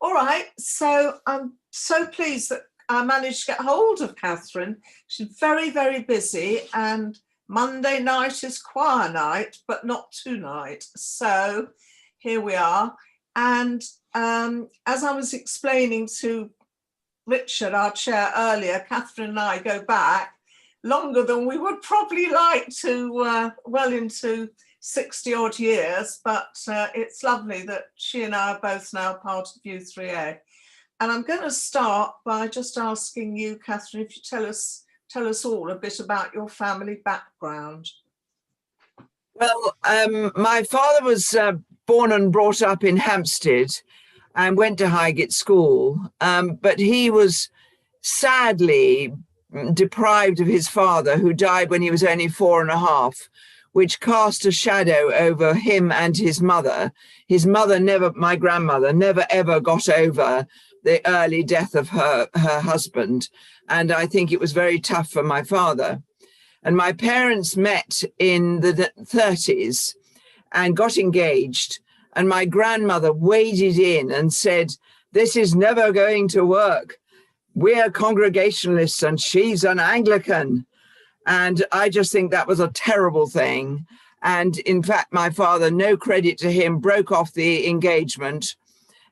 All right, so I'm so pleased that I managed to get hold of Catherine. She's very, very busy, and Monday night is choir night, but not tonight. So here we are. And as I was explaining to Richard, our chair, earlier, Catherine and I go back longer than we would probably like to, well into 60 odd years, but it's lovely that she and I are both now part of U3A. And I'm going to start by just asking you, Catherine, if you tell us all a bit about your family background. Well, my father was born and brought up in Hampstead and went to Highgate School, but he was sadly deprived of his father, who died when he was only 4.5, which cast a shadow over him and his mother. His mother never, my grandmother, never ever got over the early death of her husband. And I think it was very tough for my father. And my parents met in the 30s and got engaged. And my grandmother waded in and said, "This is never going to work. We're Congregationalists and she's an Anglican." And I just think that was a terrible thing. And in fact, my father, no credit to him, broke off the engagement.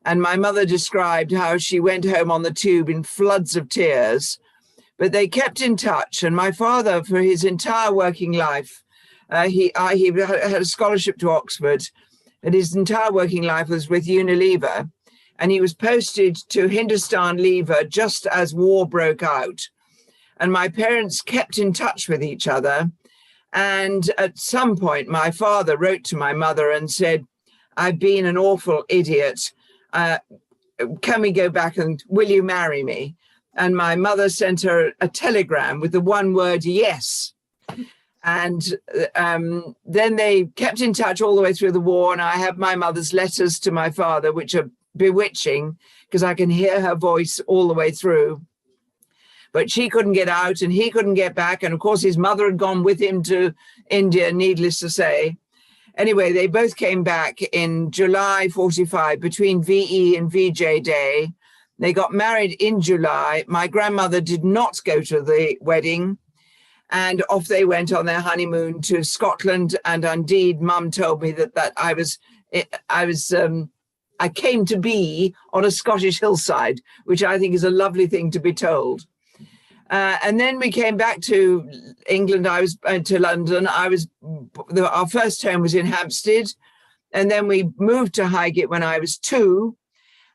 And my mother described how she went home on the tube in floods of tears. But they kept in touch. And my father, for his entire working life, he had a scholarship to Oxford, and his entire working life was with Unilever. And he was posted to Hindustan Lever just as war broke out. And my parents kept in touch with each other. And at some point, my father wrote to my mother and said, "I've been an awful idiot. Can we go back and will you marry me?" And my mother sent her a telegram with the one word, "yes." And then they kept in touch all the way through the war. And I have my mother's letters to my father, which are bewitching because I can hear her voice all the way through. But she couldn't get out and he couldn't get back. And of course, his mother had gone with him to India, needless to say. Anyway, they both came back in July 45 between VE and VJ Day. They got married in July. My grandmother did not go to the wedding. And off they went on their honeymoon to Scotland. And indeed, Mum told me that I came to be on a Scottish hillside, which I think is a lovely thing to be told. And then we came back to England. I was to London. Our first home was in Hampstead. And then we moved to Highgate when I was 2.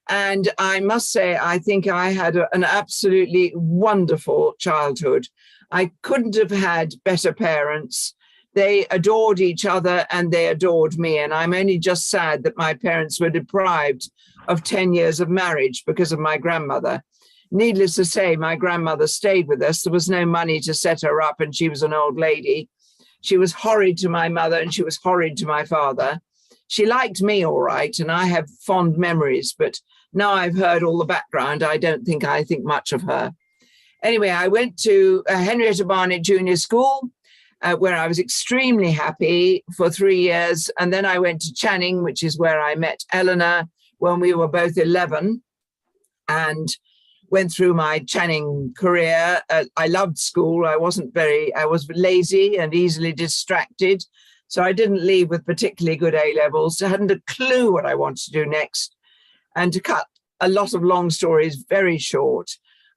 And I must say, I think I had an absolutely wonderful childhood. I couldn't have had better parents. They adored each other and they adored me. And I'm only just sad that my parents were deprived of 10 years of marriage because of my grandmother. Needless to say, my grandmother stayed with us. There was no money to set her up and she was an old lady. She was horrid to my mother and she was horrid to my father. She liked me all right, and I have fond memories, but now I've heard all the background, I think much of her. Anyway, I went to Henrietta Barnett Junior School, where I was extremely happy for 3 years. And then I went to Channing, which is where I met Eleanor when we were both 11, and went through my Channing career. I loved school. I was lazy and easily distracted. So I didn't leave with particularly good A-levels. I hadn't a clue what I wanted to do next. And to cut a lot of long stories very short,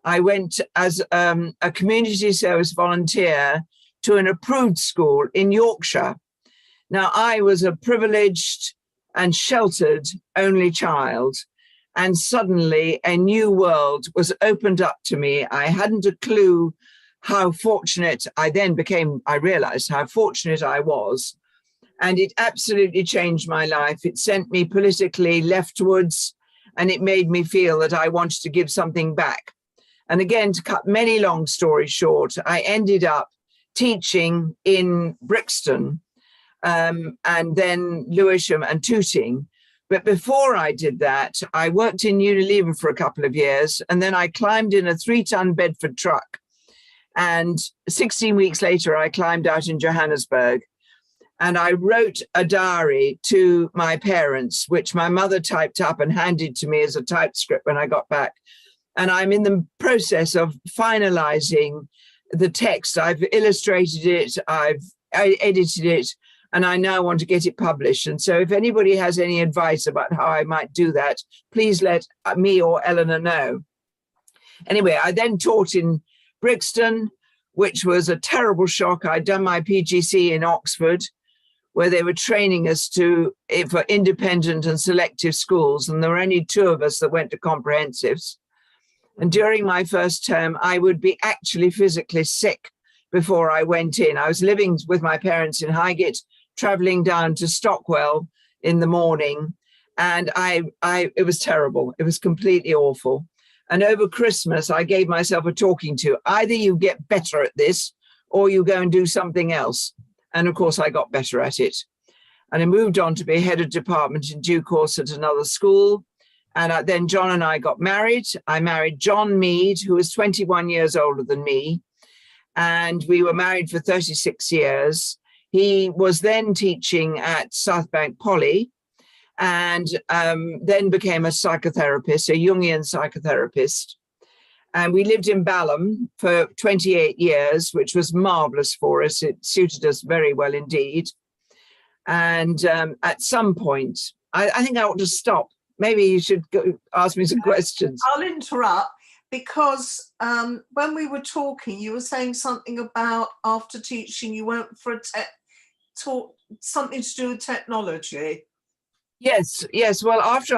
I went as a community service volunteer to an approved school in Yorkshire. Now, I was a privileged and sheltered only child, and suddenly a new world was opened up to me. I hadn't a clue how fortunate I realized how fortunate I was. And it absolutely changed my life. It sent me politically leftwards, and it made me feel that I wanted to give something back. And again, to cut many long stories short, I ended up teaching in Brixton and then Lewisham and Tooting. But before I did that, I worked in Unilever for a couple of years, and then I climbed in a 3-ton Bedford truck. And 16 weeks later, I climbed out in Johannesburg. And I wrote a diary to my parents, which my mother typed up and handed to me as a typescript when I got back. And I'm in the process of finalizing the text. I've illustrated it, I edited it, and I now want to get it published. And so if anybody has any advice about how I might do that, please let me or Eleanor know. Anyway, I then taught in Brixton, which was a terrible shock. I'd done my PGC in Oxford, where they were training us for independent and selective schools. And there were only 2 of us that went to comprehensives. And during my first term, I would be actually physically sick before I went in. I was living with my parents in Highgate, traveling down to Stockwell in the morning. And it was terrible. It was completely awful. And over Christmas, I gave myself a talking to. Either you get better at this or you go and do something else. And of course, I got better at it. And I moved on to be head of department in due course at another school. And then John and I got married. I married John Mead, who was 21 years older than me. And we were married for 36 years. He was then teaching at South Bank Poly and then became a psychotherapist, a Jungian psychotherapist. And we lived in Balham for 28 years, which was marvelous for us. It suited us very well indeed. And at some point, I think I ought to stop. Maybe you should ask me some questions. I'll interrupt because when we were talking, you were saying something about after teaching, you went for something to do with technology. Yes. Well, after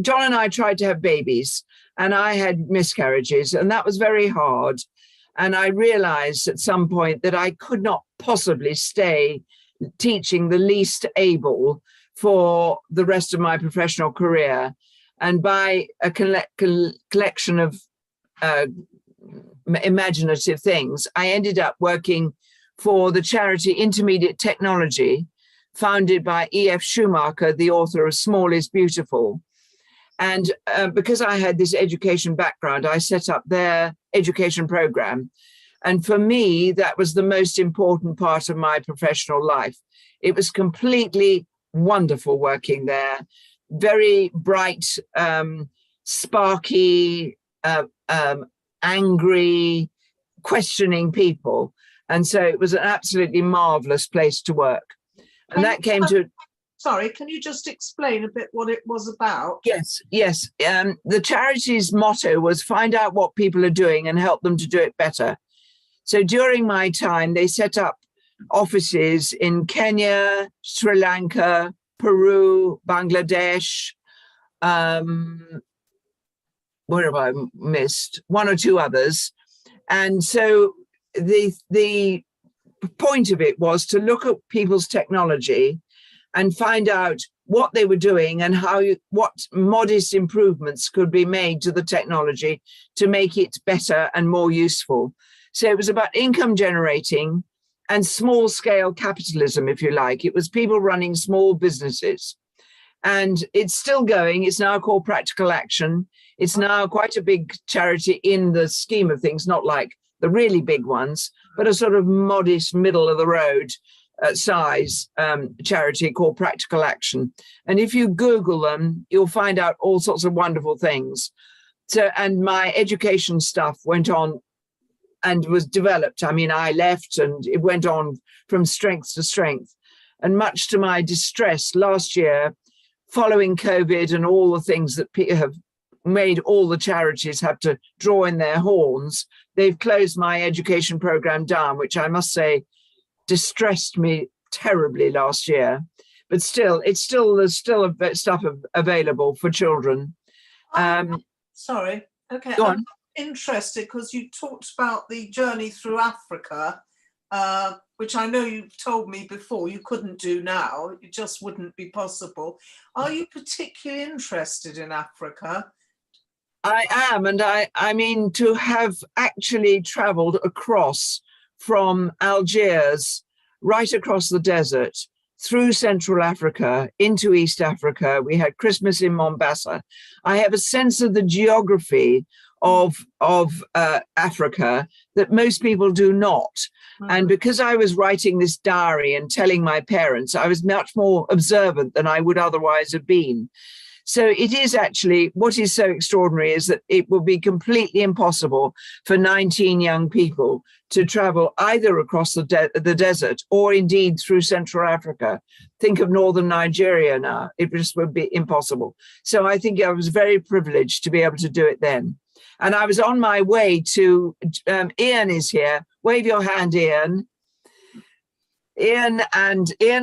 John and I tried to have babies, and I had miscarriages, and that was very hard. And I realized at some point that I could not possibly stay teaching the least able for the rest of my professional career. And by a collection of imaginative things, I ended up working for the charity Intermediate Technology, founded by E.F. Schumacher, the author of Small is Beautiful. And because I had this education background, I set up their education program. And for me, that was the most important part of my professional life. It was completely wonderful working there. Very bright, sparky, angry, questioning people. And so it was an absolutely marvelous place to work. And that came to... Sorry, can you just explain a bit what it was about? Yes. The charity's motto was find out what people are doing and help them to do it better. So during my time, they set up offices in Kenya, Sri Lanka, Peru, Bangladesh. Where have I missed? 1 or 2 others. And so the point of it was to look at people's technology and find out what they were doing and what modest improvements could be made to the technology to make it better and more useful. So it was about income generating and small scale capitalism, if you like. It was people running small businesses. And it's still going. It's now called Practical Action. It's now quite a big charity in the scheme of things, not like the really big ones, but a sort of modest middle of the road size charity called Practical Action. And if you Google them, you'll find out all sorts of wonderful things. So, and my education stuff went on and was developed. I mean, I left and it went on from strength to strength. And much to my distress last year, following COVID and all the things that have made all the charities have to draw in their horns, they've closed my education program down, which I must say distressed me terribly last year. But still, there's still stuff available for children. Sorry. Okay. Go on. I'm interested because you talked about the journey through Africa, which I know you've told me before you couldn't do now. It just wouldn't be possible. Are you particularly interested in Africa? I am. And I mean, to have actually traveled across from Algiers, right across the desert, through Central Africa, into East Africa. We had Christmas in Mombasa. I have a sense of the geography of Africa that most people do not. And because I was writing this diary and telling my parents, I was much more observant than I would otherwise have been. So it is actually, what is so extraordinary is that it will be completely impossible for 19 young people to travel either across the desert or indeed through Central Africa. Think of northern Nigeria now. It just would be impossible. So I think I was very privileged to be able to do it then. And I was on my way to, Ian is here. Wave your hand, Ian. Ian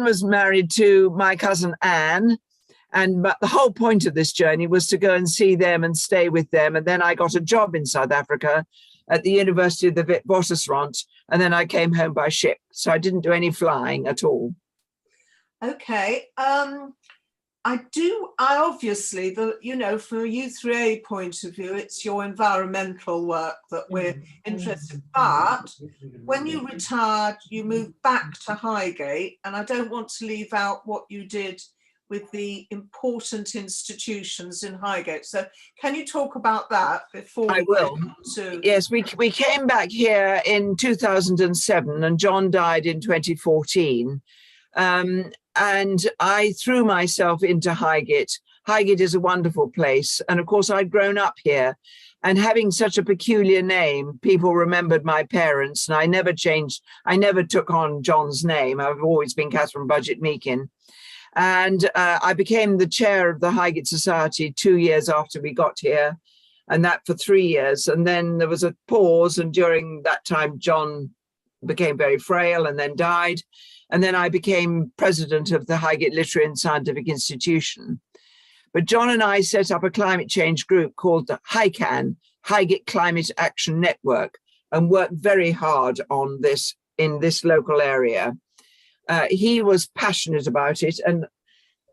was married to my cousin Anne. But the whole point of this journey was to go and see them and stay with them. And then I got a job in South Africa at the University of the Witwatersrand. And then I came home by ship. So I didn't do any flying at all. Okay. I obviously, from a U3A point of view, it's your environmental work that we're interested in. But when you retired, you moved back to Highgate. And I don't want to leave out what you did with the important institutions in Highgate. So can you talk about that before I will. Yes, we came back here in 2007 and John died in 2014. And I threw myself into Highgate. Highgate is a wonderful place. And of course, I'd grown up here. And having such a peculiar name, people remembered my parents. And I never changed. I never took on John's name. I've always been Catherine Budgett-Meakin. And I became the chair of the Highgate Society 2 years after we got here, and that for 3 years. And then there was a pause. And during that time, John became very frail and then died. And then I became president of the Highgate Literary and Scientific Institution. But John and I set up a climate change group called the HICAN, Highgate Climate Action Network, and worked very hard on this in this local area. He was passionate about it, and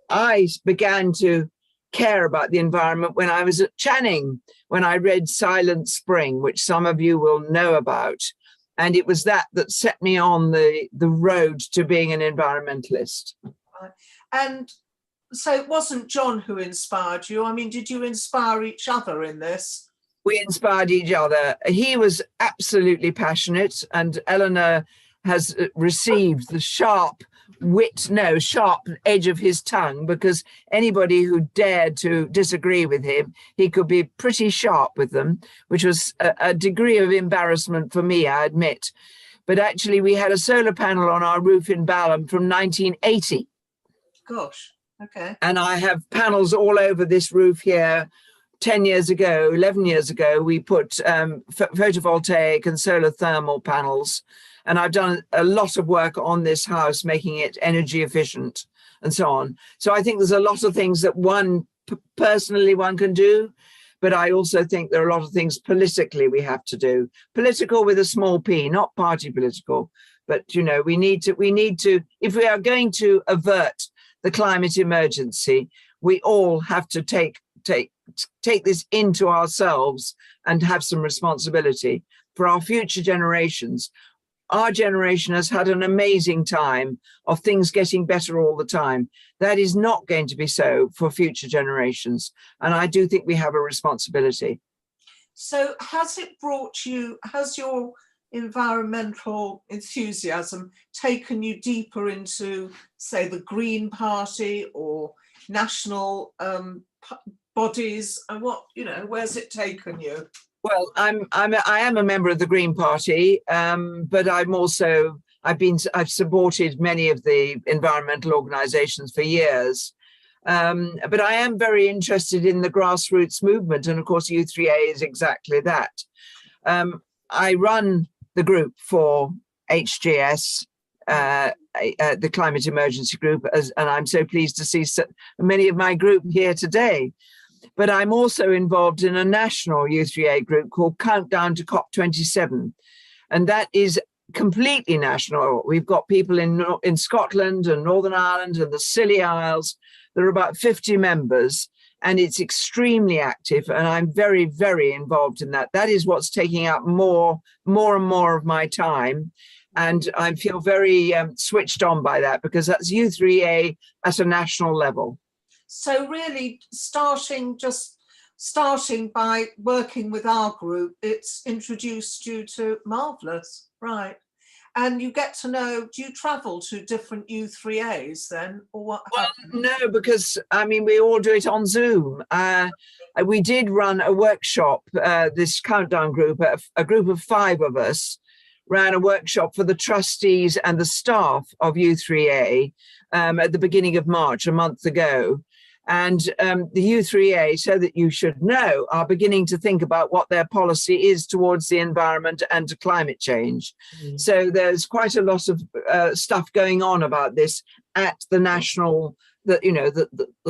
I began to care about the environment when I was at Channing, when I read Silent Spring, which some of you will know about. And it was that set me on the road to being an environmentalist. And so it wasn't John who inspired you. I mean, did you inspire each other in this? We inspired each other. He was absolutely passionate, and Eleanor has received the sharp edge of his tongue, because anybody who dared to disagree with him, he could be pretty sharp with them, which was a degree of embarrassment for me, I admit. But actually, we had a solar panel on our roof in Balham from 1980. Gosh, okay. And I have panels all over this roof here. 10 years ago, 11 years ago, we put photovoltaic and solar thermal panels. And I've done a lot of work on this house, making it energy efficient and so on. So I think there's a lot of things that personally one can do, but I also think there are a lot of things politically we have to do. Political with a small p, not party political, but we need to, if we are going to avert the climate emergency, we all have to take this into ourselves and have some responsibility for our future generations. Our generation has had an amazing time of things getting better all the time. That is not going to be so for future generations. And I do think we have a responsibility. So has your environmental enthusiasm taken you deeper into, say, the Green Party or national bodies? And where's it taken you? Well, I am a member of the Green Party, but I've supported many of the environmental organisations for years. But I am very interested in the grassroots movement, and of course U3A is exactly that. I run the group for HGS, the Climate Emergency Group, and I'm so pleased to see so many of my group here today. But I'm also involved in a national U3A group called Countdown to COP27. And that is completely national. We've got people in Scotland and Northern Ireland and the Scilly Isles. There are about 50 members, and it's extremely active. And I'm very, very involved in that. That is what's taking up more and more of my time. And I feel very switched on by that, because that's U3A at a national level. So really starting just starting by working with our group, it's introduced you to marvellous, right? And you get to know, do you travel to different U3As then, or what happens? No, because I mean, we all do it on Zoom. We did run a workshop, this countdown group, a group of 5 of us ran a workshop for the trustees and the staff of U3A at the beginning of March, a month ago. And the U3A, so that you should know, are beginning to think about what their policy is towards the environment and to climate change. So there's quite a lot of stuff going on about this at the national, the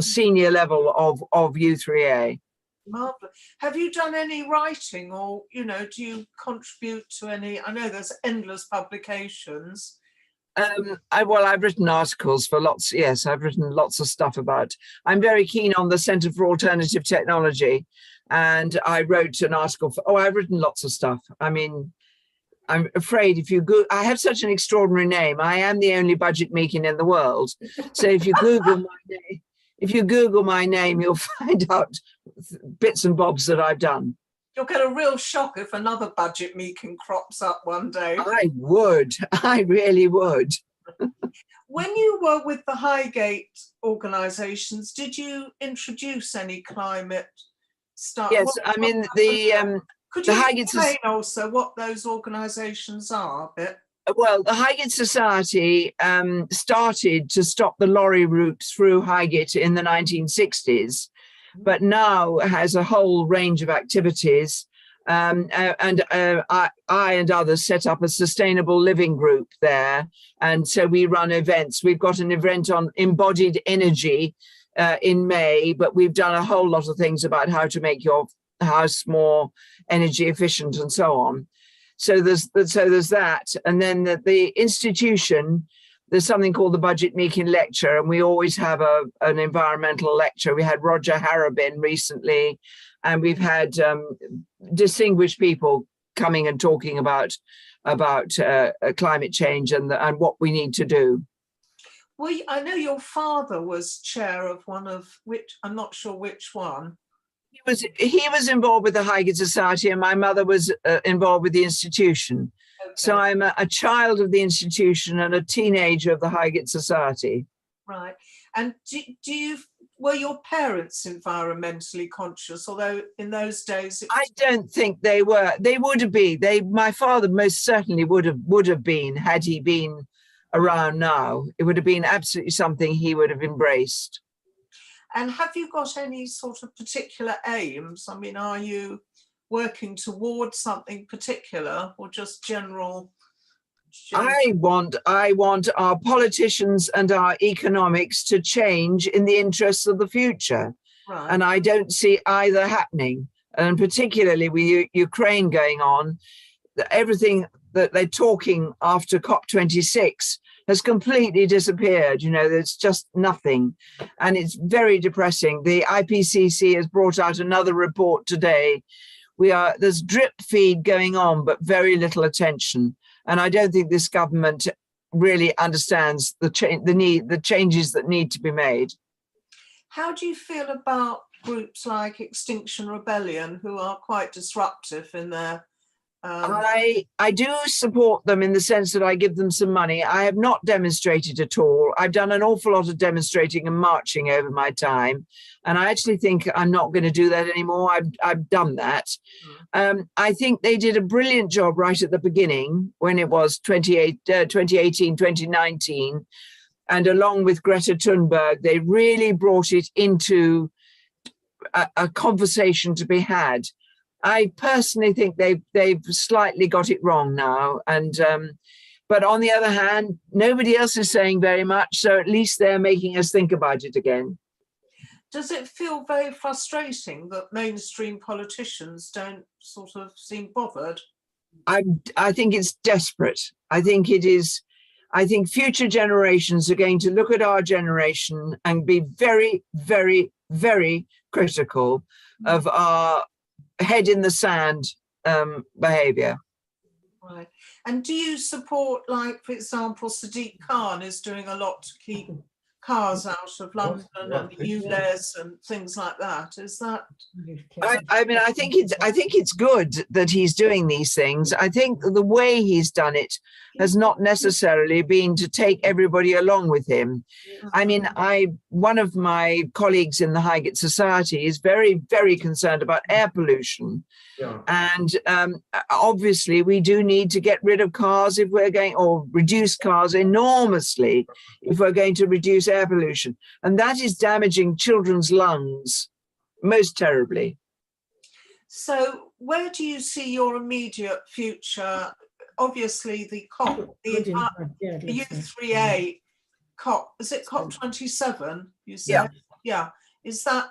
senior level of U3A. Marvelous. Have you done any writing, or do you contribute to any? I know there's endless publications. I've written articles for lots. Yes, I've written lots of stuff about. I'm very keen on the Centre for Alternative Technology, and I wrote an article for. I've written lots of stuff. I mean, I'm afraid if you go, I have such an extraordinary name. I am the only Budgett-Meakin in the world. So if you Google my name, you'll find out bits and bobs that I've done. You'll get a real shock if another Budgett-Meakin crops up one day. I really would. When you were with the Highgate organisations, did you introduce any climate stuff? Yes, I mean could you explain also what those organisations are a bit? Well, the Highgate Society started to stop the lorry route through Highgate in the 1960s, but now has a whole range of activities. I and others set up a sustainable living group there. And so we run events. We've got an event on embodied energy in May, but we've done a whole lot of things about how to make your house more energy efficient and so on. So there's that. And then the institution, there's something called the Budgett-Meakin Lecture, and we always have an environmental lecture. We had Roger Harrobin recently, and we've had distinguished people coming and talking about climate change and what we need to do. Well, I know your father was chair of one of which, I'm not sure which one. He was involved with the Highgate Society, and my mother was involved with the institution. Okay. So I'm a child of the institution and a teenager of the Highgate Society. Right. And were your parents environmentally conscious? Although in those days, I don't think they were. They would have been. My father most certainly would have been, had he been around now. It would have been absolutely something he would have embraced. And have you got any sort of particular aims? I mean, are you working towards something particular, or just general? I want our politicians and our economics to change in the interests of the future. Right. And I don't see either happening. And particularly with Ukraine going on, everything that they're talking after COP26 has completely disappeared. There's just nothing. And it's very depressing. The IPCC has brought out another report today. There's drip feed going on, but very little attention. And I don't think this government really understands the changes that need to be made. How do you feel about groups like Extinction Rebellion, who are quite disruptive in their I do support them in the sense that I give them some money. I have not demonstrated at all. I've done an awful lot of demonstrating and marching over my time, and I actually think I'm not going to do that anymore. I've done that. I think they did a brilliant job right at the beginning when it was 2018, 2019, and along with Greta Thunberg, they really brought it into a conversation to be had. I personally think they've slightly got it wrong now, but on the other hand, nobody else is saying very much, so at least they're making us think about it again. Does it feel very frustrating that mainstream politicians don't sort of seem bothered? I think it's desperate. I think it is. I think future generations are going to look at our generation and be very, very, very critical of our head in the sand behaviour. Right. And do you support, like, for example, Sadiq Khan is doing a lot to keep cars out of London and the ULEZ and things like that. Is that? I mean, I think it's good that he's doing these things. I think the way he's done it has not necessarily been to take everybody along with him. I mean, one of my colleagues in the Highgate Society is very, very concerned about air pollution. Yeah. And obviously we do need to get rid of cars if we're going, or reduce cars enormously if we're going to reduce air pollution. And that is damaging children's lungs most terribly. So where do you see your immediate future? Obviously the COP, the U3A COP, is it COP 27? You said, yeah. Is that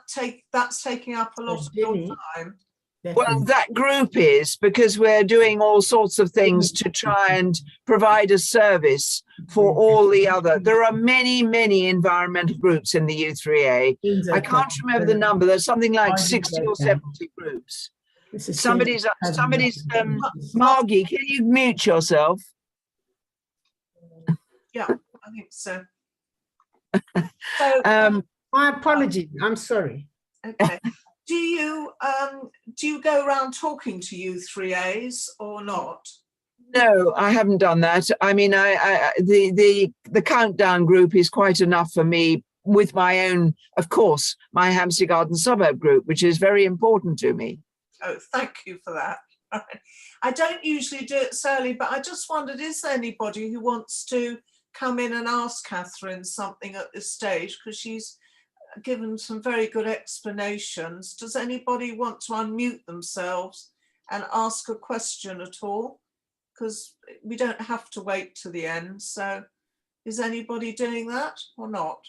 that's taking up a lot of your time? Well, that group is, because we're doing all sorts of things to try and provide a service for all the other. There are many, many environmental groups in the U3A. I can't remember the number. There's something like 60 or 70 groups. Somebody's Margie, can you mute yourself? Yeah, I think so. So my apologies, I'm sorry. Okay. Do you go around talking to U3As or not? No, I haven't done that. I mean, the countdown group is quite enough for me, with my own, of course, my Hampstead Garden suburb group, which is very important to me. Oh, thank you for that. I don't usually do it, Sally, but I just wondered, is there anybody who wants to come in and ask Catherine something at this stage, because she's given some very good explanations. Does anybody want to unmute themselves and ask a question at all? Because we don't have to wait to the end. So is anybody doing that or not?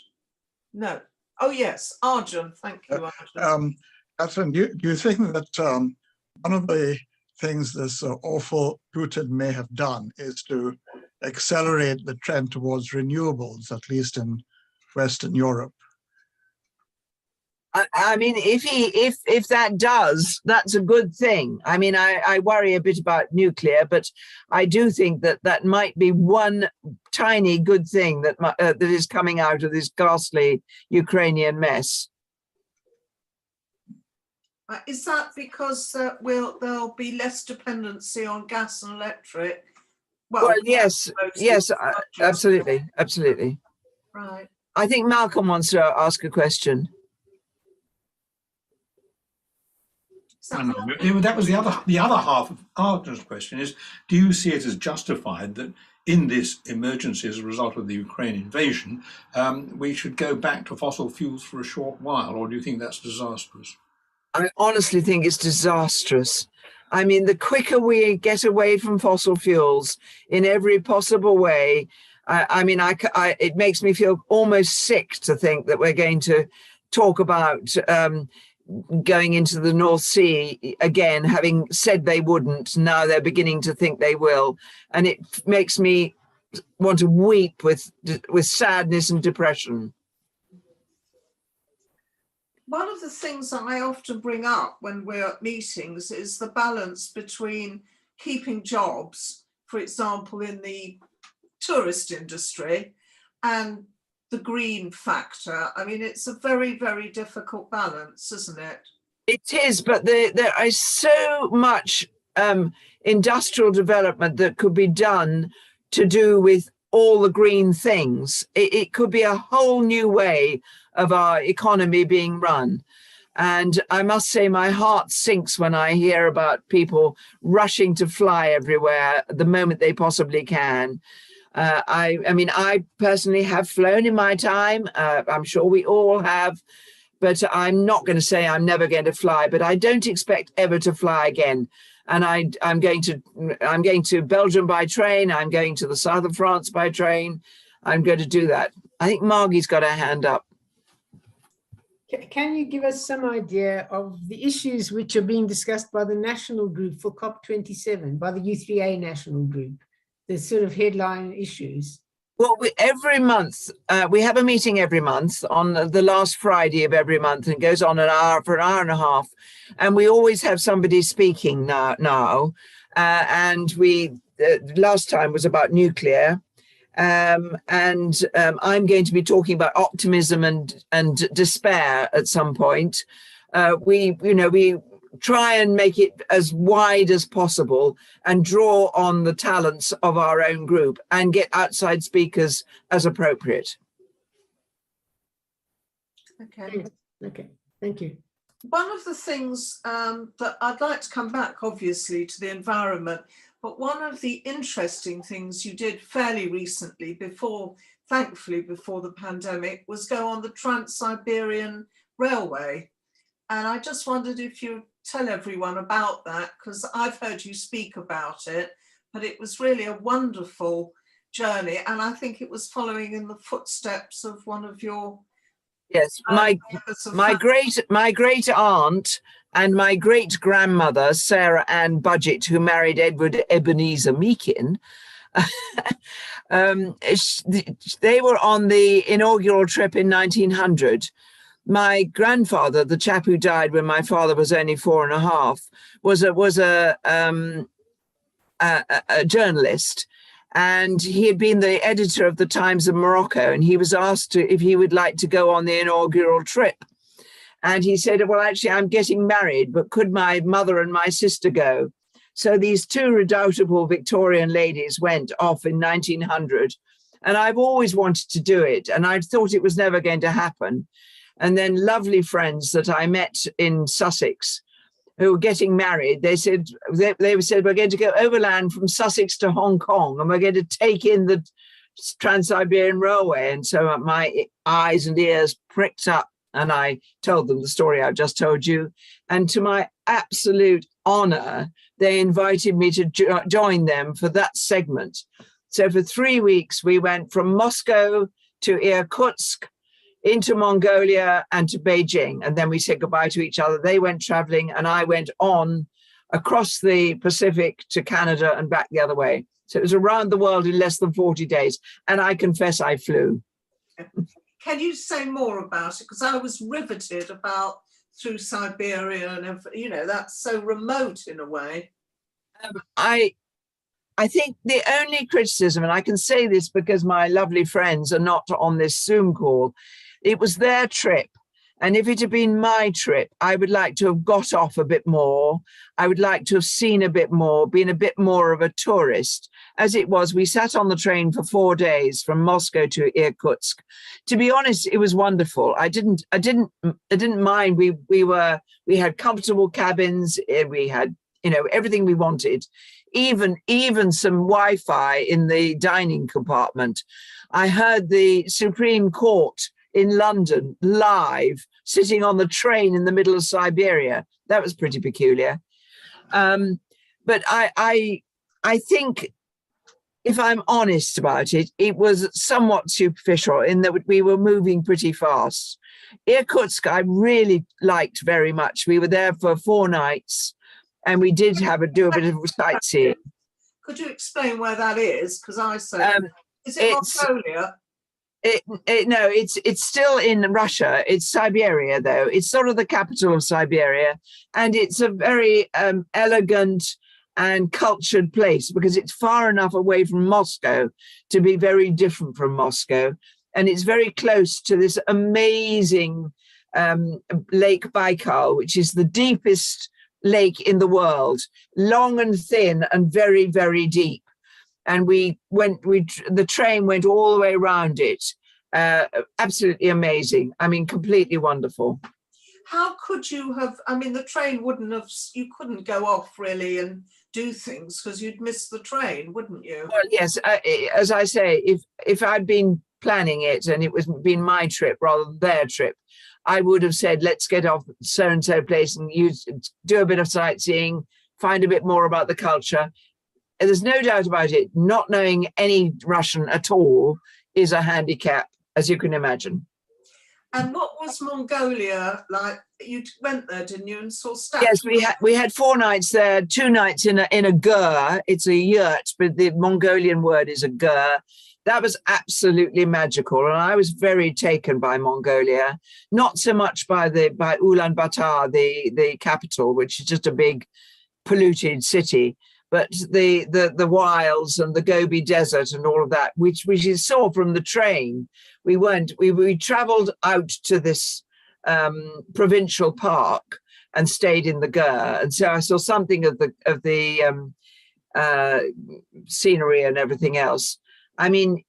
No. Oh yes, Arjun, thank you, Arjun. Catherine, do you think that one of the things this awful Putin may have done is to accelerate the trend towards renewables, at least in Western Europe? I mean, if that does, that's a good thing. I mean, I worry a bit about nuclear, but I do think that might be one tiny good thing that that is coming out of this ghastly Ukrainian mess. Is that because there'll be less dependency on gas and electric? Well yes, absolutely, absolutely. Right. I think Malcolm wants to ask a question. That was the other half of Arjun's question is, do you see it as justified that in this emergency as a result of the Ukraine invasion, we should go back to fossil fuels for a short while, or do you think that's disastrous? I honestly think it's disastrous. I mean, the quicker we get away from fossil fuels in every possible way, it makes me feel almost sick to think that we're going to talk about going into the North Sea again, having said they wouldn't. Now they're beginning to think they will, and it makes me want to weep with sadness and depression. One of the things that I often bring up when we're at meetings is the balance between keeping jobs, for example, in the tourist industry, and the green factor. I mean, it's a very, very difficult balance, isn't it? It is, but there is so much industrial development that could be done to do with all the green things. It could be a whole new way of our economy being run. And I must say my heart sinks when I hear about people rushing to fly everywhere the moment they possibly can. I mean, I personally have flown in my time. I'm sure we all have, but I'm not going to say I'm never going to fly, but I don't expect ever to fly again. And I'm going to Belgium by train. I'm going to the south of France by train. I'm going to do that. I think Margie's got her hand up. Can you give us some idea of the issues which are being discussed by the national group for COP27, by the U3A national group, the sort of headline issues? Well, every month, we have a meeting every month on the last Friday of every month, and it goes on for an hour and a half. And we always have somebody speaking now. And last time was about nuclear. I'm going to be talking about optimism and despair at some point. We try and make it as wide as possible and draw on the talents of our own group and get outside speakers as appropriate. Okay. Okay, thank you. One of the things that I'd like to come back, obviously, to the environment, but one of the interesting things you did fairly recently, thankfully before the pandemic, was go on the Trans-Siberian Railway. And I just wondered if you'd tell everyone about that, because I've heard you speak about it, but it was really a wonderful journey. And I think it was following in the footsteps of one of your Yes, my great aunt and my great grandmother, Sarah Ann Budgett, who married Edward Ebenezer Meakin, they were on the inaugural trip in 1900. My grandfather, the chap who died when my father was only 4.5, was a journalist. And he had been the editor of the Times of Morocco, and he was asked if he would like to go on the inaugural trip. And he said, well, actually, I'm getting married, but could my mother and my sister go? So these two redoubtable Victorian ladies went off in 1900. And I've always wanted to do it. And I thought it was never going to happen. And then lovely friends that I met in Sussex who were getting married, they said, we're going to go overland from Sussex to Hong Kong, and we're going to take in the Trans-Siberian Railway. And so my eyes and ears pricked up, and I told them the story I've just told you. And to my absolute honor, they invited me to join them for that segment. So for 3 weeks, we went from Moscow to Irkutsk, into Mongolia and to Beijing. And then we said goodbye to each other. They went traveling and I went on across the Pacific to Canada and back the other way. So it was around the world in less than 40 days. And I confess I flew. Can you say more about it? Because I was riveted about through Siberia and, that's so remote in a way. I think the only criticism, and I can say this because my lovely friends are not on this Zoom call, it was their trip. And if it had been my trip, I would like to have got off a bit more. I would like to have seen a bit more, been a bit more of a tourist. As it was, we sat on the train for 4 days from Moscow to Irkutsk. To be honest, it was wonderful. I didn't mind. We had comfortable cabins. We had, everything we wanted. Even some Wi-Fi in the dining compartment. I heard the Supreme Court in London live, sitting on the train in the middle of Siberia. That was pretty peculiar. But I think, if I'm honest about it, it was somewhat superficial in that we were moving pretty fast. Irkutsk, I really liked very much. We were there for 4 nights. And we did do a bit of sightseeing. Could you explain where that is? Because I said, is it Mongolia? No, it's still in Russia. It's Siberia, though. It's sort of the capital of Siberia. And it's a very elegant and cultured place because it's far enough away from Moscow to be very different from Moscow. And it's very close to this amazing Lake Baikal, which is the deepest lake in the world, long and thin and very, very deep. And the train went all the way around it. Absolutely amazing. I mean, completely wonderful. How could you have, the train you couldn't go off really and do things because you'd miss the train, wouldn't you? Well, yes, as I say, if I'd been planning it and it was been my trip rather than their trip, I would have said, let's get off so-and-so place and do a bit of sightseeing, find a bit more about the culture. And there's no doubt about it, not knowing any Russian at all is a handicap, as you can imagine. And what was Mongolia like? You went there, didn't you, and saw statues? Yes, we had 4 nights there, 2 nights in a gur. It's a yurt, but the Mongolian word is a gur. That was absolutely magical, and I was very taken by Mongolia. Not so much by Ulaanbaatar, the capital, which is just a big polluted city, but the wilds and the Gobi Desert and all of that, which we saw from the train. We traveled out to this provincial park and stayed in the Gur, and so I saw something of the scenery and everything else. I mean,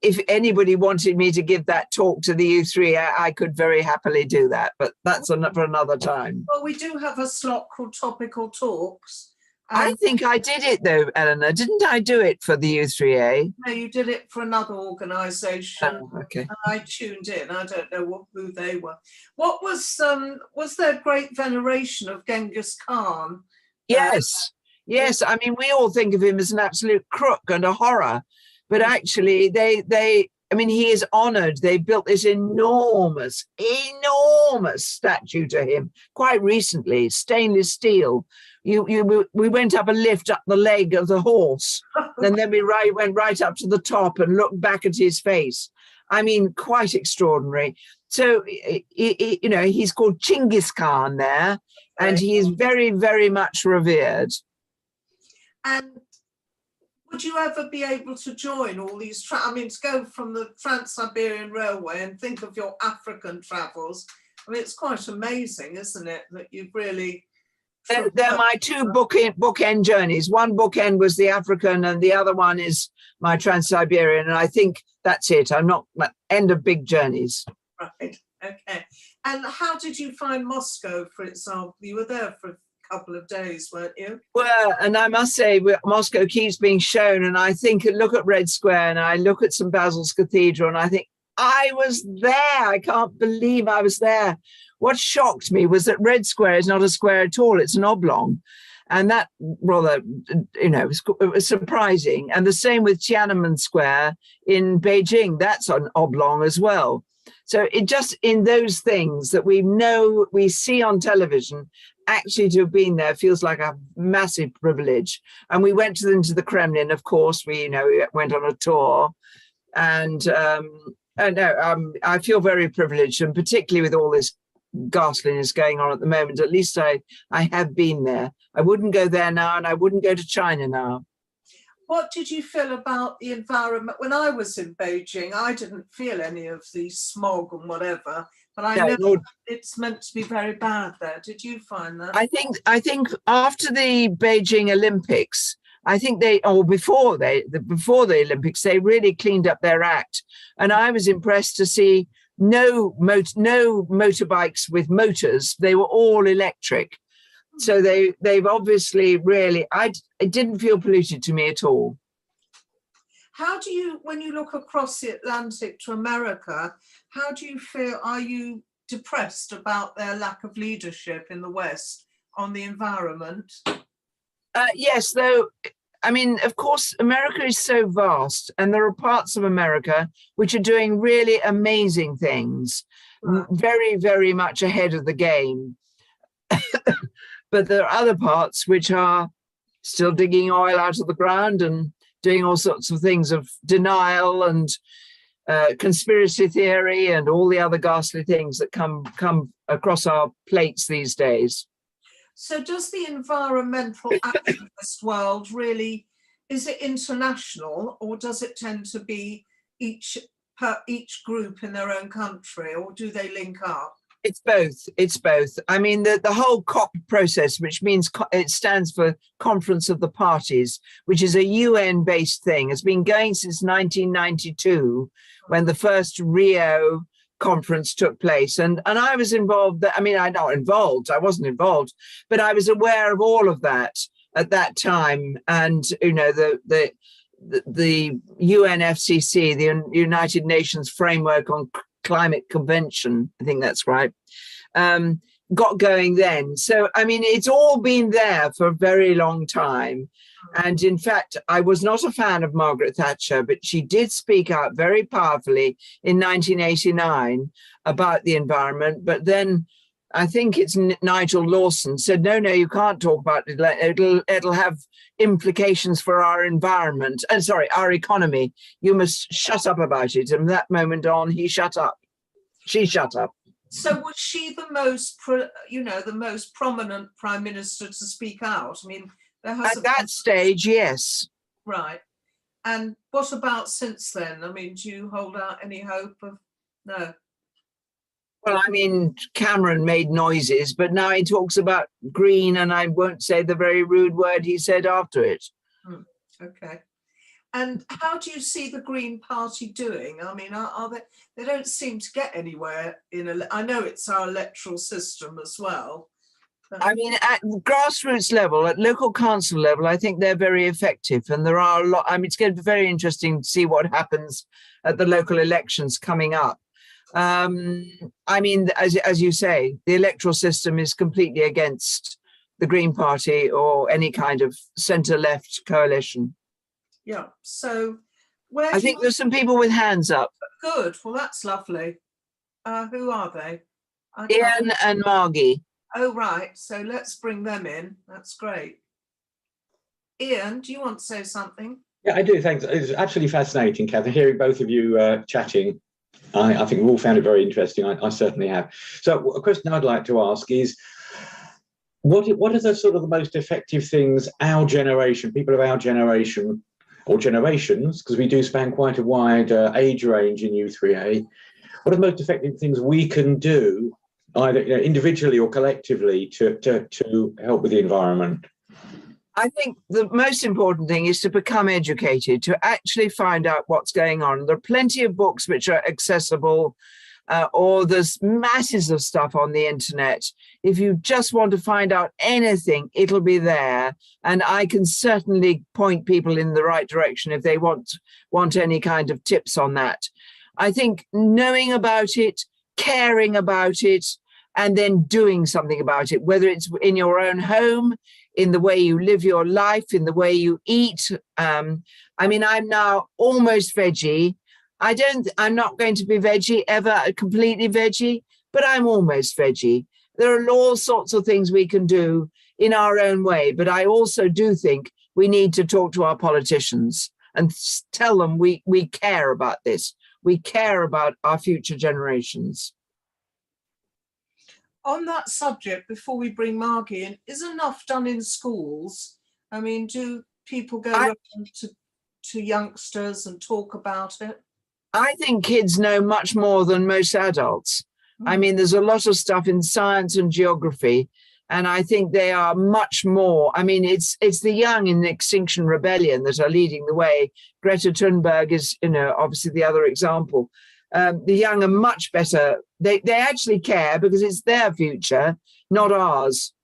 if anybody wanted me to give that talk to the U3, I could very happily do that, but that's for another time. Well, we do have a slot called Topical Talks. I think I did it though, Eleanor. Didn't I do it for the U3A? No, you did it for another organisation. Oh, okay. And I tuned in. I don't know who they were. What was there great veneration of Genghis Khan? Yes. Yes. I mean, we all think of him as an absolute crook and a horror, but actually he is honoured. They built this enormous statue to him quite recently, stainless steel. We went up a lift up the leg of the horse, and then we went right up to the top and looked back at his face. I mean, quite extraordinary. So, he's called Genghis Khan there, and he is very, very much revered. And would you ever be able to join all these, to go from the Trans-Siberian Railway and think of your African travels? I mean, it's quite amazing, isn't it, that you've really... They're my two bookend journeys. One bookend was the African and the other one is my Trans-Siberian. And I think that's it. I'm not end of big journeys. Right. Okay. And how did you find Moscow, for example? You were there for a couple of days, weren't you? Well, and I must say, Moscow keeps being shown. And I look at Red Square and I look at St. Basil's Cathedral and I think, I was there. I can't believe I was there. What shocked me was that Red Square is not a square at all. It's an oblong. And that rather, it was surprising. And the same with Tiananmen Square in Beijing. That's an oblong as well. So it just, in those things that we see on television, actually to have been there feels like a massive privilege. And we went into the Kremlin, of course. We went on a tour. And I feel very privileged, and particularly with all this ghastliness going on at the moment, at least I have been there. I wouldn't go there now, and I wouldn't go to China now. What did you feel about the environment? When I was in Beijing, I didn't feel any of the smog and whatever, but I know it's meant to be very bad there. Did you find that? I think after the Beijing Olympics, I think before the Olympics, they really cleaned up their act. And I was impressed to see no motorbikes with motors. They were all electric. So they've obviously really, it didn't feel polluted to me at all. How do you, when you look across the Atlantic to America, how do you feel? Are you depressed about their lack of leadership in the West on the environment? Yes, though, I mean, of course, America is so vast, and there are parts of America which are doing really amazing things, very, very much ahead of the game. But there are other parts which are still digging oil out of the ground and doing all sorts of things of denial and conspiracy theory and all the other ghastly things that come across our plates these days. So does the environmental activist world really, is it international, or does it tend to be each group in their own country, or do they link up? It's both. It's both. I mean, the whole COP process, which means it stands for Conference of the Parties, which is a UN-based thing, has been going since 1992, when the first Rio conference took place. And I was involved. I mean, I wasn't involved, but I was aware of all of that at that time. And, the UNFCCC, the United Nations Framework on Climate Convention, I think that's right, got going then. So, I mean, it's all been there for a very long time. And in fact, I was not a fan of Margaret Thatcher, but she did speak out very powerfully in 1989 about the environment. But then I think it's Nigel Lawson said, no, you can't talk about it. It'll have implications for our environment. And our economy. You must shut up about it. And from that moment on, he shut up. She shut up. So was she the most prominent prime minister to speak out? I mean, There At hasn't that stage, yes. right. And what about since then? I mean, do you hold out any hope of no? Well, I mean, Cameron made noises, but now he talks about green, and I won't say the very rude word he said after it. Okay. And how do you see the Green Party doing? I mean, are they don't seem to get anywhere I know it's our electoral system as well. I mean, at grassroots level, at local council level, I think they're very effective. And there are a lot, I mean, it's going to be very interesting to see what happens at the local elections coming up. I mean, as you say, the electoral system is completely against the Green Party or any kind of centre-left coalition. Yeah. So I think there's some people with hands up. Good. Well, that's lovely. Who are they? Ian and Margie. Oh, right. So let's bring them in. That's great. Ian, do you want to say something? Yeah, I do. Thanks. It's absolutely fascinating, Catherine, hearing both of you chatting. I think we've all found it very interesting. I certainly have. So a question I'd like to ask is, what are the sort of the most effective things our generation, people of our generation, or generations, because we do span quite a wide age range in U3A, what are the most effective things we can do, either individually or collectively, to help with the environment? I think the most important thing is to become educated, to actually find out what's going on. There are plenty of books which are accessible, or there's masses of stuff on the internet. If you just want to find out anything, it'll be there. And I can certainly point people in the right direction if they want any kind of tips on that. I think knowing about it, caring about it, and then doing something about it, whether it's in your own home, in the way you live your life, in the way you eat. I mean, I'm now almost veggie. I'm not going to be veggie ever, completely veggie, but I'm almost veggie. There are all sorts of things we can do in our own way, but I also do think we need to talk to our politicians and tell them we care about this. We care about our future generations. On that subject, before we bring Margie in, is enough done in schools? I mean, do people go around to youngsters and talk about it? I think kids know much more than most adults. I mean, there's a lot of stuff in science and geography, and I think they are much more. I mean, it's the young in the Extinction Rebellion that are leading the way. Greta Thunberg is, obviously the other example. The young are much better. They actually care because it's their future, not ours.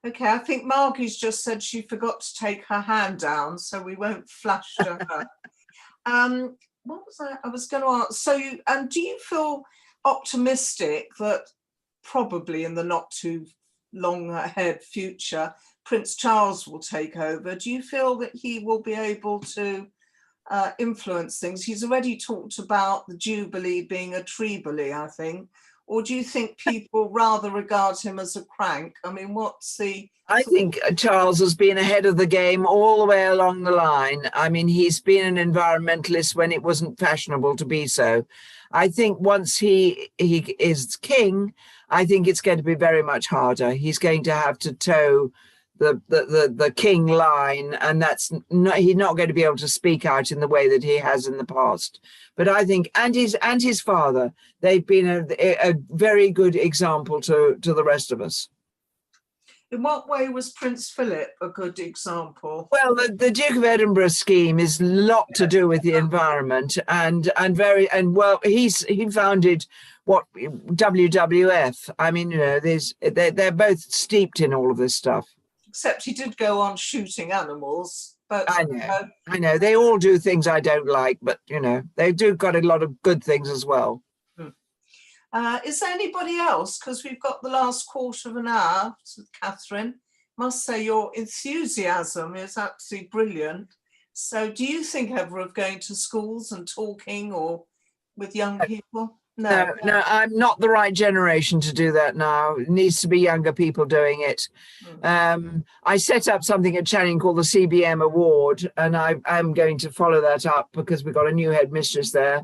Okay, I think Margie's just said she forgot to take her hand down, so we won't flash to her. What was I was going to ask? So, do you feel optimistic that probably in the not too long ahead future, Prince Charles will take over? Do you feel that he will be able to influence things? He's already talked about the Jubilee being a treebilly, I think. Or do you think people rather regard him as a crank? I mean, I think Charles has been ahead of the game all the way along the line. I mean, he's been an environmentalist when it wasn't fashionable to be so. I think once he is king, I think it's going to be very much harder. He's going to have to toe the king line, and he's not going to be able to speak out in the way that he has in the past. But I think, and his father, they've been a very good example to the rest of us. In what way was Prince Philip a good example? Well, the Duke of Edinburgh scheme is a lot to do with the environment, and he founded what WWF. I mean, they're both steeped in all of this stuff. Except he did go on shooting animals. But I know. They all do things I don't like, but, they do got a lot of good things as well. Is there anybody else? Because we've got the last quarter of an hour. Catherine, must say your enthusiasm is absolutely brilliant. So do you think ever of going to schools and talking or with young people? No, I'm not the right generation to do that now. It needs to be younger people doing it. I set up something at Channing called the CBM Award, and I'm going to follow that up because we've got a new headmistress there.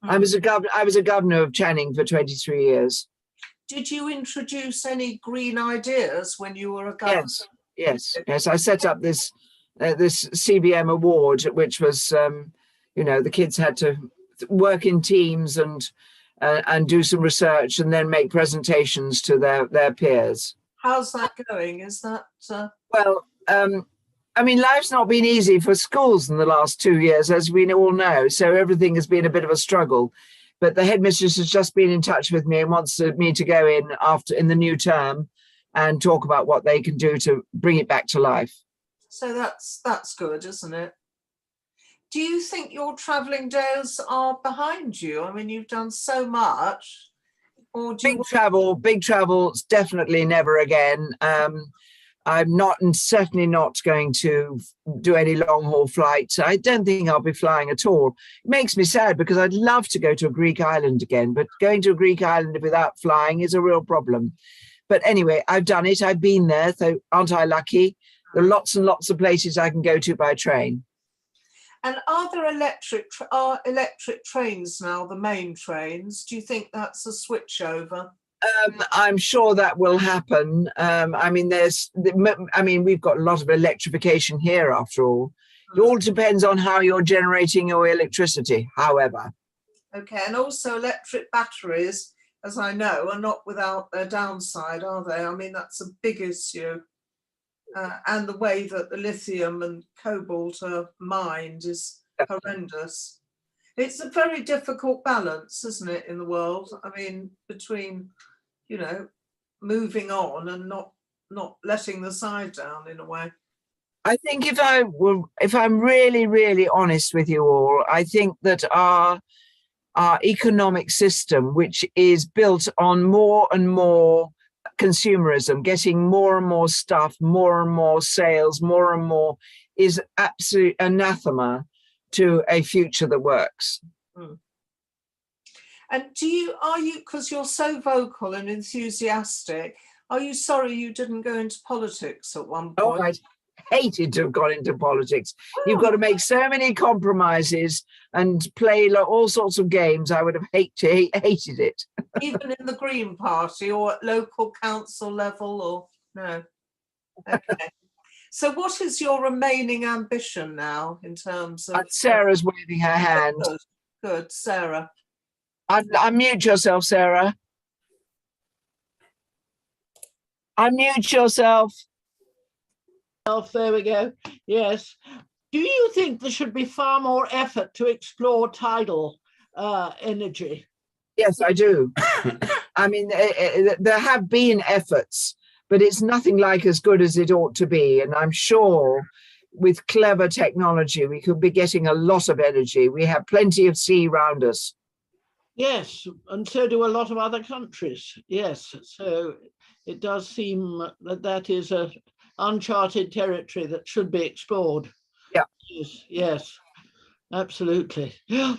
I was a governor of Channing for 23 years. Did you introduce any green ideas when you were a governor? Yes, yes. I set up this CBM award, which was, the kids had to work in teams and do some research and then make presentations to their peers. How's that going? Is that Well, life's not been easy for schools in the last 2 years, as we all know. So everything has been a bit of a struggle. But the headmistress has just been in touch with me and wants me to go in the new term and talk about what they can do to bring it back to life. so? That's good, isn't it? Do you think your travelling days are behind you? I mean, you've done so much. Or do Big travel, definitely never again. I'm not, and certainly not going to do any long haul flights. I don't think I'll be flying at all. It makes me sad because I'd love to go to a Greek island again, but going to a Greek island without flying is a real problem. But anyway, I've done it. I've been there. So aren't I lucky? There are lots and lots of places I can go to by train. And are there electric trains now, the main trains? Do you think that's a switchover? I'm sure that will happen. We've got a lot of electrification here after all. It all depends on how you're generating your electricity, however. Okay, and also electric batteries, as I know, are not without their downside, are they? I mean, that's a big issue. And the way that the lithium and cobalt are mined is horrendous. It's a very difficult balance, isn't it, in the world? I mean, between, moving on and not letting the side down in a way. I think if I'm really, really honest with you all, I think that our economic system, which is built on more and more consumerism, getting more and more stuff, more and more sales, more and more, is absolute anathema to a future that works. And are you, because you're so vocal and enthusiastic, are you sorry you didn't go into politics at one point? Oh, I hated to have gone into politics. You've got to make so many compromises and play all sorts of games. I would have hated it. Even in the Green Party or at local council level, or no? Okay. So what is your remaining ambition now in terms of... Sarah's waving her hand. Good, Sarah. Unmute yourself, Sarah. Unmute yourself. There we go. Yes. Do you think there should be far more effort to explore tidal energy? Yes, I do. I mean, there have been efforts, but it's nothing like as good as it ought to be. And I'm sure with clever technology, we could be getting a lot of energy. We have plenty of sea around us. Yes, and so do a lot of other countries. Yes, so it does seem that is a uncharted territory that should be explored. Yeah. Yes, absolutely. Yeah.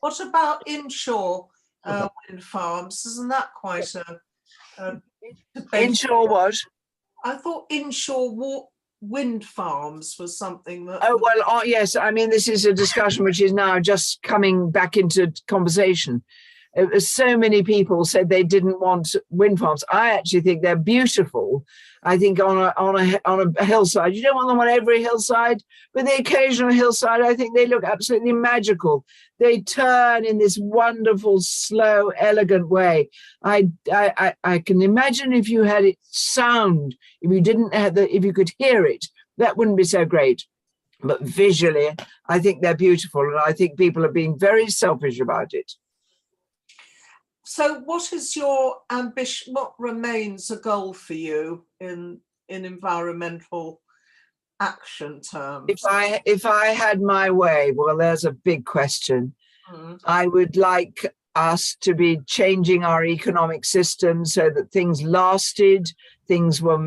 What about inshore wind farms? Isn't that quite a inshore what? I thought inshore wind farms was something that... Oh, well, yes. I mean, this is a discussion which is now just coming back into conversation. So many people said they didn't want wind farms. I actually think they're beautiful. I think on a hillside, you don't want them on every hillside, but the occasional hillside, I think they look absolutely magical. They turn in this wonderful, slow, elegant way. I can imagine if you had it sound, if you could hear it, that wouldn't be so great. But visually, I think they're beautiful, and I think people are being very selfish about it. So what is your ambition? What remains a goal for you in environmental action terms? If I had my way, well, there's a big question. I would like us to be changing our economic system so that things lasted, things were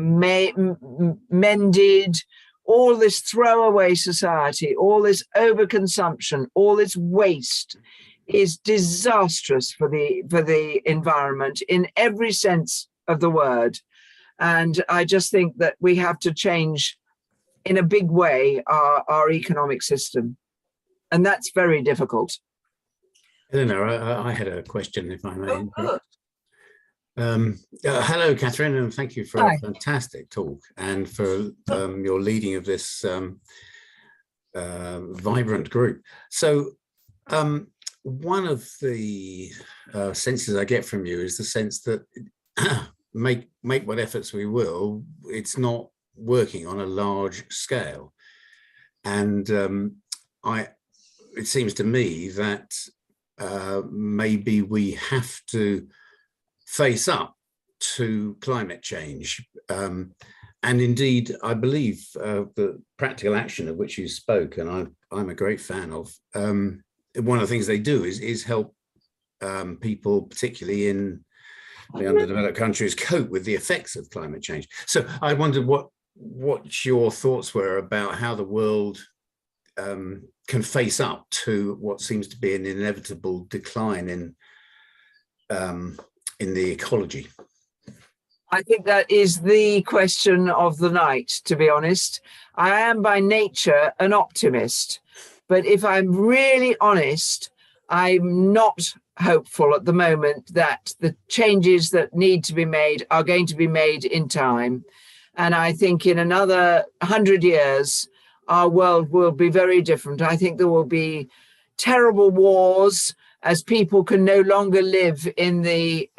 mended. All this throwaway society, all this overconsumption, all this waste is disastrous for the environment in every sense of the word. And I just think that we have to change in a big way our economic system. And that's very difficult. Eleanor, I had a question, if I may. Hello, Catherine, and thank you for Hi. a fantastic talk and for your leading of this vibrant group. So one of the senses I get from you is the sense that make what efforts we will, it's not working on a large scale. And it seems to me that maybe we have to face up to climate change. And indeed, I believe the practical action of which you spoke, and I'm a great fan of, one of the things they do is help people, particularly in the underdeveloped countries, cope with the effects of climate change. So I wondered what your thoughts were about how the world can face up to what seems to be an inevitable decline in the ecology. I think that is the question of the night, to be honest. I am by nature an optimist, but if I'm really honest, I'm not hopeful at the moment that the changes that need to be made are going to be made in time. And I think in another 100 years, our world will be very different. I think there will be terrible wars as people can no longer live in the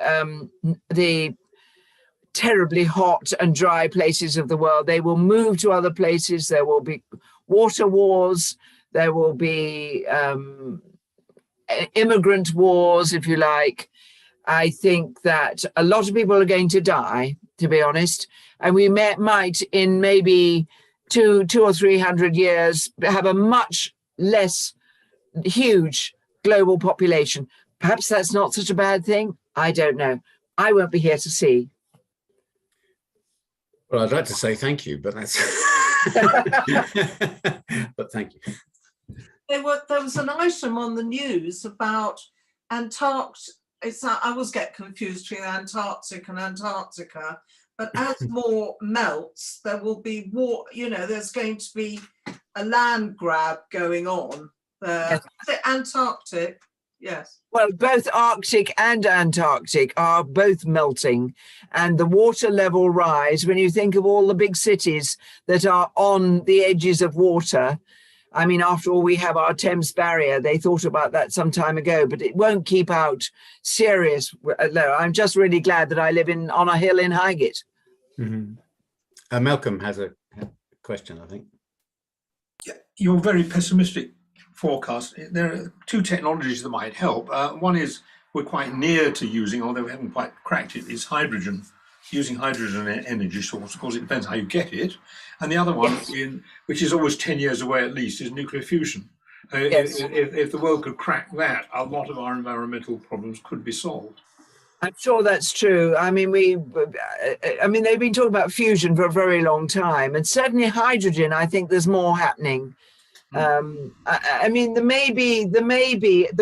terribly hot and dry places of the world. They will move to other places. There will be water wars. There will be immigrant wars, if you like. I think that a lot of people are going to die, to be honest, and we might in maybe 200 or 300 years have a much less huge global population. Perhaps that's not such a bad thing. I don't know. I won't be here to see. Well, I'd like to say thank you, but that's but thank you. There was an item on the news about Antarctica. I always get confused between Antarctic and Antarctica, but as more melts, there will be war. There's going to be a land grab going on there. Yes. Is it Antarctic? Yes. Well, both Arctic and Antarctic are both melting, and the water level rise. When you think of all the big cities that are on the edges of water, I mean, after all, we have our Thames barrier. They thought about that some time ago, but it won't keep out serious. No, I'm just really glad that I live on a hill in Highgate. Mm-hmm. Malcolm has a question, I think. Yeah, you're very pessimistic forecast. There are two technologies that might help. One is we're quite near to using, although we haven't quite cracked it, is hydrogen. Using hydrogen energy source. Of course, it depends how you get it. And the other one, which is always 10 years away at least, is nuclear fusion. Yes. If the world could crack that, a lot of our environmental problems could be solved. I'm sure that's true. I mean, they've been talking about fusion for a very long time, and certainly hydrogen. I think there's more happening. There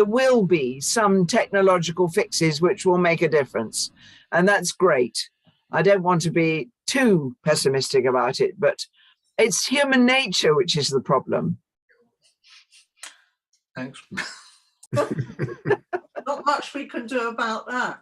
will be some technological fixes which will make a difference, and that's great. I don't want to be too pessimistic about it, but it's human nature which is the problem. Thanks. Not much we can do about that.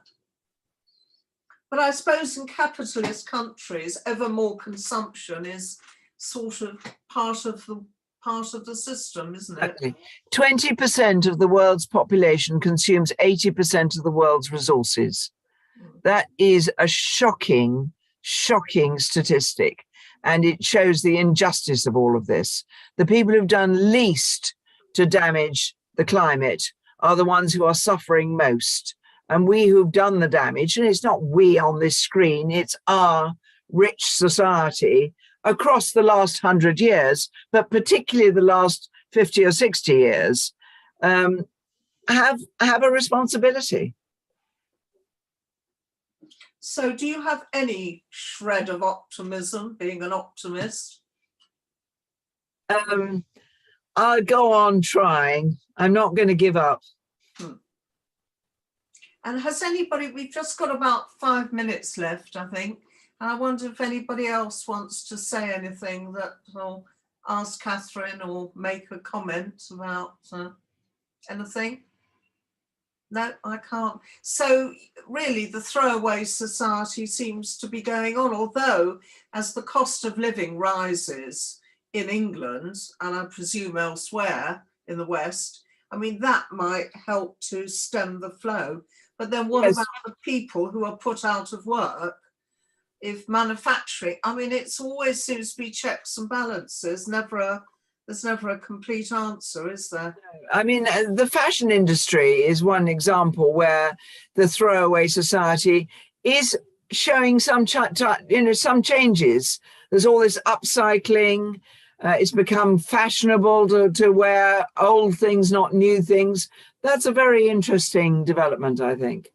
But I suppose in capitalist countries, ever more consumption is sort of part of the system, isn't it? Exactly. 20% of the world's population consumes 80% of the world's resources. That is a shocking statistic, and it shows the injustice of all of this. The people who've done least to damage the climate are the ones who are suffering most. And we who've done the damage, and it's not we on this screen, it's our rich society across the last 100 years, but particularly the last 50 or 60 years, have a responsibility. So do you have any shred of optimism, being an optimist? I'll go on trying. I'm not going to give up. And has anybody, we've just got about 5 minutes left, I think. And I wonder if anybody else wants to say anything that will ask Catherine or make a comment about anything. No, I can't. So really the throwaway society seems to be going on, although as the cost of living rises in England, and I presume elsewhere in the West, I mean, that might help to stem the flow. But then what Yes. about the people who are put out of work? If manufacturing, I mean, it's always seems to be checks and balances, there's never a complete answer, is there? I mean, the fashion industry is one example where the throwaway society is showing some changes. There's all this upcycling. It's become fashionable to wear old things, not new things. That's a very interesting development, I think.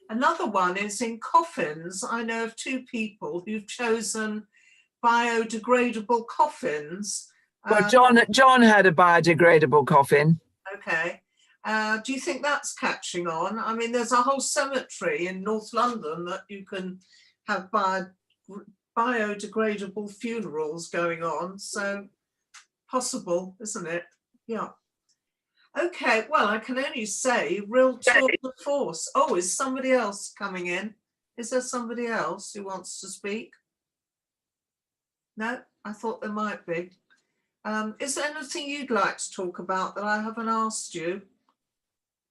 Another one is in coffins. I know of 2 people who've chosen biodegradable coffins. Well, John had a biodegradable coffin. Okay. Do you think that's catching on? I mean, there's a whole cemetery in North London that you can have biodegradable funerals going on. So possible, isn't it? Yeah. Okay, well, I can only say real tour de force. Oh, is somebody else coming in? Is there somebody else who wants to speak? No, I thought there might be. Is there anything you'd like to talk about that I haven't asked you?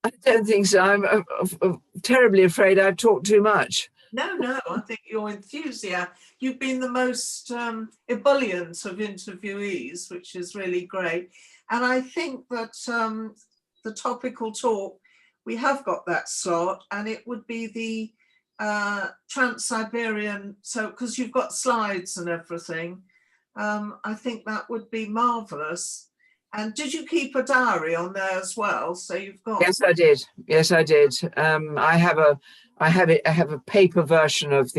I don't think so. I'm terribly afraid I've talked too much. No, I think your enthusiasm, you've been the most ebullient of interviewees, which is really great. And I think that the topical talk, we have got that slot, and it would be the Trans-Siberian, so because you've got slides and everything, I think that would be marvelous. And did you keep a diary on there as well? So you've got. Yes, I did. Yes, I did. I have a paper version of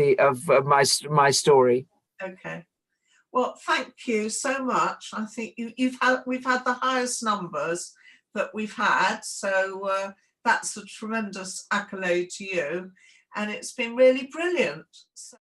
my story. Okay. Well, thank you so much. I think we've had the highest numbers that we've had, so that's a tremendous accolade to you, and it's been really brilliant. So